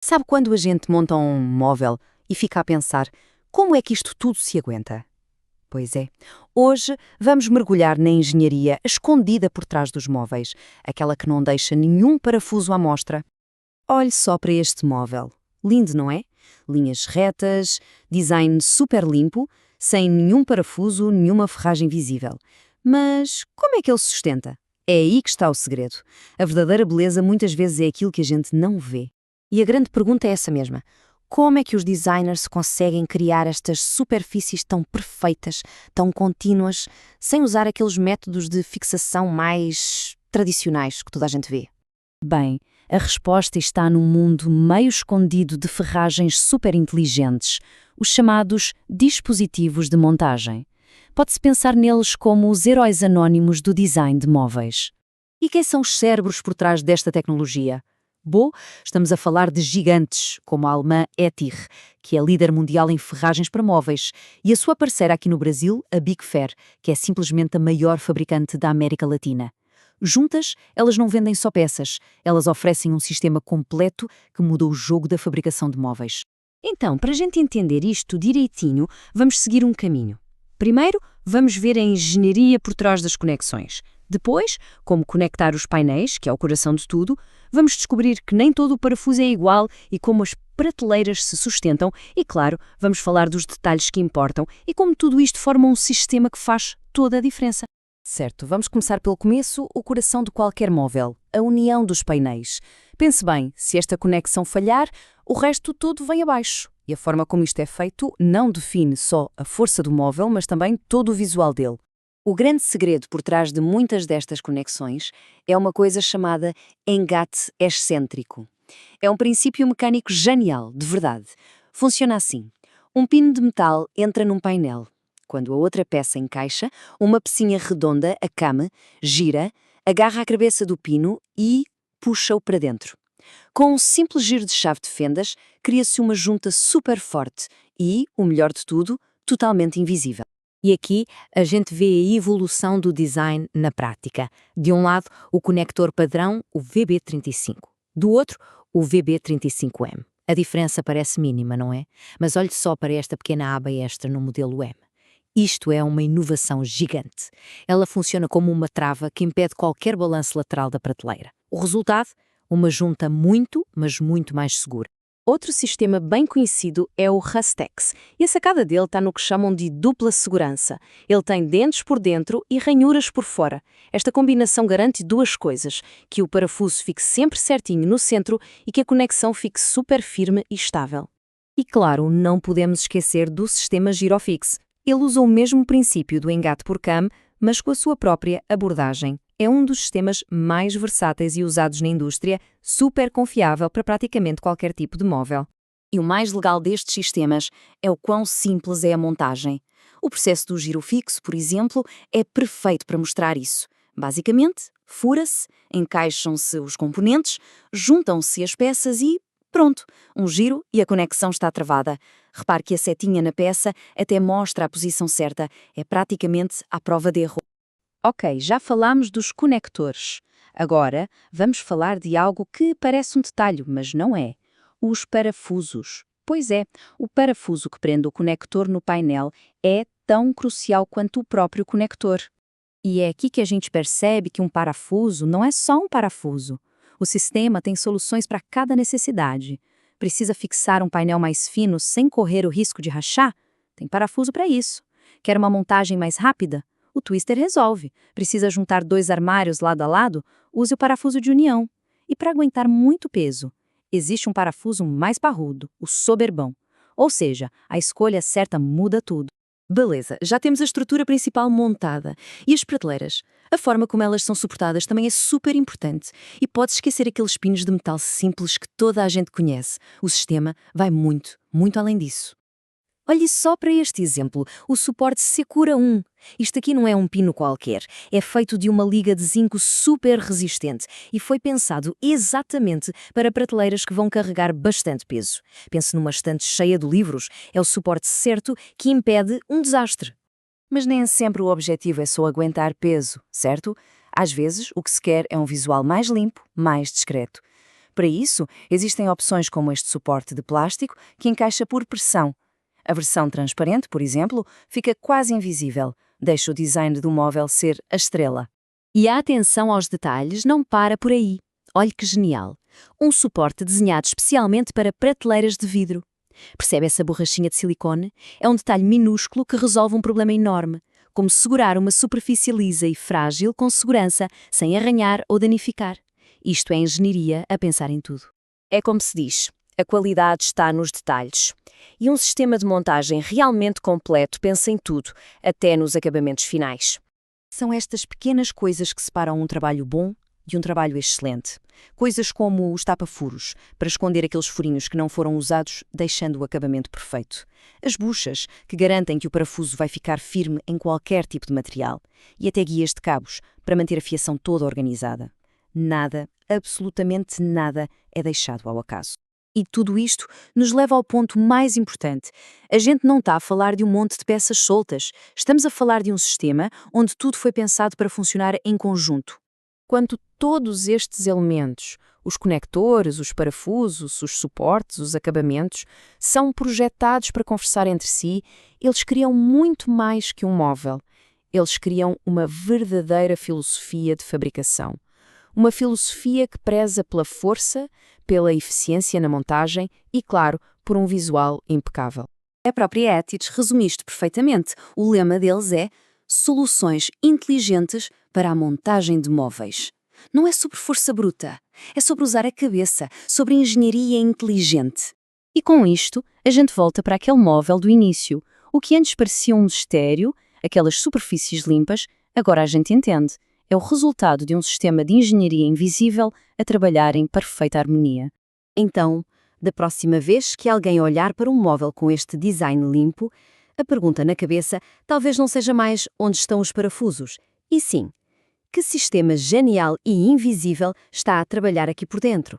Sabe quando a gente monta um móvel e fica a pensar como é que isto tudo se aguenta? Pois é, hoje vamos mergulhar na engenharia escondida por trás dos móveis, aquela que não deixa nenhum parafuso à mostra. Olhe só para este móvel. Lindo, não é? Linhas retas, design super limpo, sem nenhum parafuso, nenhuma ferragem visível. Mas como é que ele se sustenta? É aí que está o segredo. A verdadeira beleza muitas vezes é aquilo que a gente não vê. E a grande pergunta é essa mesma. Como é que os designers conseguem criar estas superfícies tão perfeitas, tão contínuas, sem usar aqueles métodos de fixação mais tradicionais que toda a gente vê? Bem, a resposta está num mundo meio escondido de ferragens super inteligentes, os chamados dispositivos de montagem. Pode-se pensar neles como os heróis anónimos do design de móveis. E quem são os cérebros por trás desta tecnologia? Bom, estamos a falar de gigantes, como a alemã Etir, que é líder mundial em ferragens para móveis, e a sua parceira aqui no Brasil, a Big Fair, que é simplesmente a maior fabricante da América Latina. Juntas, elas não vendem só peças, elas oferecem um sistema completo que muda o jogo da fabricação de móveis. Então, para a gente entender isto direitinho, vamos seguir um caminho. Primeiro, vamos ver a engenharia por trás das conexões. Depois, como conectar os painéis, que é o coração de tudo, vamos descobrir que nem todo o parafuso é igual e como as prateleiras se sustentam e, claro, vamos falar dos detalhes que importam e como tudo isto forma um sistema que faz toda a diferença. Certo, vamos começar pelo começo, o coração de qualquer móvel, a união dos painéis. Pense bem, se esta conexão falhar, o resto todo vem abaixo. E a forma como isto é feito não define só a força do móvel, mas também todo o visual dele. O grande segredo por trás de muitas destas conexões é uma coisa chamada engate excêntrico. É um princípio mecânico genial, de verdade. Funciona assim. Um pino de metal entra num painel. Quando a outra peça encaixa, uma pecinha redonda, a came, gira, agarra a cabeça do pino e puxa-o para dentro. Com um simples giro de chave de fendas, cria-se uma junta super forte e, o melhor de tudo, totalmente invisível. E aqui a gente vê a evolução do design na prática. De um lado, o conector padrão, o VB35. Do outro, o VB35M. A diferença parece mínima, não é? Mas olhe só para esta pequena aba extra no modelo M. Isto é uma inovação gigante. Ela funciona como uma trava que impede qualquer balanço lateral da prateleira. O resultado? Uma junta muito, mas muito mais segura. Outro sistema bem conhecido é o Rastex, e a sacada dele está no que chamam de dupla segurança. Ele tem dentes por dentro e ranhuras por fora. Esta combinação garante duas coisas: que o parafuso fique sempre certinho no centro e que a conexão fique super firme e estável. E claro, não podemos esquecer do sistema Girofix. Ele usa o mesmo princípio do engate por came, mas com a sua própria abordagem. É um dos sistemas mais versáteis e usados na indústria, super confiável para praticamente qualquer tipo de móvel. E o mais legal destes sistemas é o quão simples é a montagem. O processo do giro fixo, por exemplo, é perfeito para mostrar isso. Basicamente, fura-se, encaixam-se os componentes, juntam-se as peças e pronto, um giro e a conexão está travada. Repare que a setinha na peça até mostra a posição certa, é praticamente à prova de erro. Ok, já falámos dos conectores. Agora, vamos falar de algo que parece um detalhe, mas não é. Os parafusos. Pois é, o parafuso que prende o conector no painel é tão crucial quanto o próprio conector. E é aqui que a gente percebe que um parafuso não é só um parafuso. O sistema tem soluções para cada necessidade. Precisa fixar um painel mais fino sem correr o risco de rachar? Tem parafuso para isso. Quer uma montagem mais rápida? O twister resolve. Precisa juntar dois armários lado a lado? Use o parafuso de união. E para aguentar muito peso, existe um parafuso mais parrudo, o soberbão. Ou seja, a escolha certa muda tudo. Beleza, já temos a estrutura principal montada. E as prateleiras? A forma como elas são suportadas também é super importante. E pode esquecer aqueles pinos de metal simples que toda a gente conhece. O sistema vai muito, muito além disso. Olhe só para este exemplo, o suporte Secura 1. Isto aqui não é um pino qualquer, é feito de uma liga de zinco super resistente e foi pensado exatamente para prateleiras que vão carregar bastante peso. Pense numa estante cheia de livros, é o suporte certo que impede um desastre. Mas nem sempre o objetivo é só aguentar peso, certo? Às vezes, o que se quer é um visual mais limpo, mais discreto. Para isso, existem opções como este suporte de plástico que encaixa por pressão. A versão transparente, por exemplo, fica quase invisível, deixa o design do móvel ser a estrela. E a atenção aos detalhes não para por aí. Olhe que genial! Um suporte desenhado especialmente para prateleiras de vidro. Percebe essa borrachinha de silicone? É um detalhe minúsculo que resolve um problema enorme, como segurar uma superfície lisa e frágil com segurança, sem arranhar ou danificar. Isto é engenharia a pensar em tudo. É como se diz, a qualidade está nos detalhes. E um sistema de montagem realmente completo pensa em tudo, até nos acabamentos finais. São estas pequenas coisas que separam um trabalho bom de um trabalho excelente. Coisas como os tapa-furos, para esconder aqueles furinhos que não foram usados, deixando o acabamento perfeito. As buchas, que garantem que o parafuso vai ficar firme em qualquer tipo de material. E até guias de cabos, para manter a fiação toda organizada. Nada, absolutamente nada, é deixado ao acaso. E tudo isto nos leva ao ponto mais importante. A gente não está a falar de um monte de peças soltas. Estamos a falar de um sistema onde tudo foi pensado para funcionar em conjunto. Quando todos estes elementos, os conectores, os parafusos, os suportes, os acabamentos, são projetados para conversar entre si, eles criam muito mais que um móvel. Eles criam uma verdadeira filosofia de fabricação. Uma filosofia que preza pela força, pela eficiência na montagem e, claro, por um visual impecável. A própria Ethics resume isto perfeitamente. O lema deles é soluções inteligentes para a montagem de móveis. Não é sobre força bruta, é sobre usar a cabeça, sobre engenharia inteligente. E com isto, a gente volta para aquele móvel do início. O que antes parecia um mistério, aquelas superfícies limpas, agora a gente entende. É o resultado de um sistema de engenharia invisível a trabalhar em perfeita harmonia. Então, da próxima vez que alguém olhar para um móvel com este design limpo, a pergunta na cabeça talvez não seja mais onde estão os parafusos, e sim, que sistema genial e invisível está a trabalhar aqui por dentro?